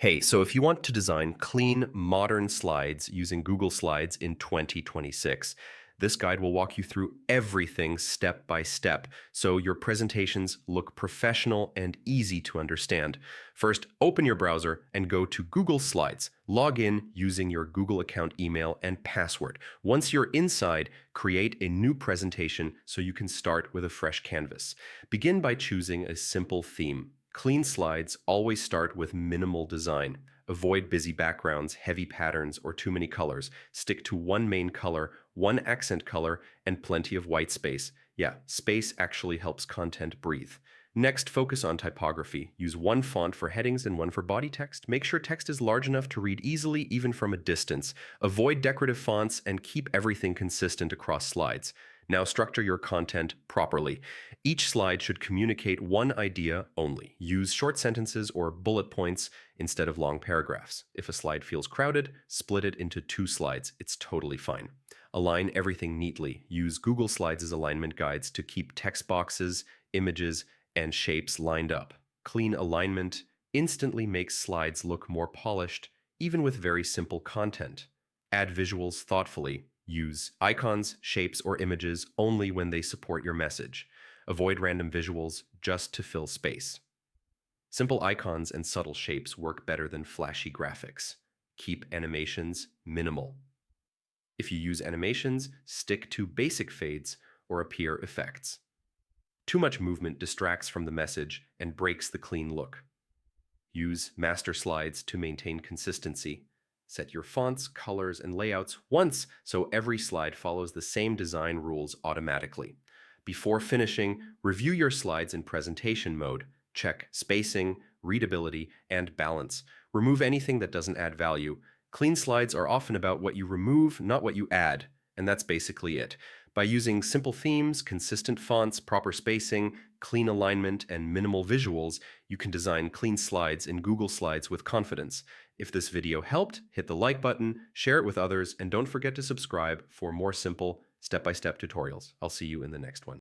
Hey, so if you want to design clean, modern slides using Google Slides in 2026, this guide will walk you through everything step by step so your presentations look professional and easy to understand. First, open your browser and go to Google Slides. Log in using your Google account email and password. Once you're inside, create a new presentation so you can start with a fresh canvas. Begin by choosing a simple theme. Clean slides always start with minimal design. Avoid busy backgrounds, heavy patterns, or too many colors. Stick to one main color, one accent color, and plenty of white space. Yeah, space actually helps content breathe. Next, focus on typography. Use one font for headings and one for body text. Make sure text is large enough to read easily even from a distance. Avoid decorative fonts and keep everything consistent across slides. Now structure your content properly. Each slide should communicate one idea only. Use short sentences or bullet points instead of long paragraphs. If a slide feels crowded, split it into two slides. It's totally fine. Align everything neatly. Use Google Slides as alignment guides to keep text boxes, images, and shapes lined up. Clean alignment instantly makes slides look more polished, even with very simple content. Add visuals thoughtfully. Use icons, shapes, or images only when they support your message. Avoid random visuals just to fill space. Simple icons and subtle shapes work better than flashy graphics. Keep animations minimal. If you use animations, stick to basic fades or appear effects. Too much movement distracts from the message and breaks the clean look. Use master slides to maintain consistency. Set your fonts, colors, and layouts once so every slide follows the same design rules automatically. Before finishing, review your slides in presentation mode. Check spacing, readability, and balance. Remove anything that doesn't add value. Clean slides are often about what you remove, not what you add, and that's basically it. By using simple themes, consistent fonts, proper spacing, clean alignment, and minimal visuals, you can design clean slides in Google Slides with confidence. If this video helped, hit the like button, share it with others, and don't forget to subscribe for more simple, step-by-step tutorials. I'll see you in the next one.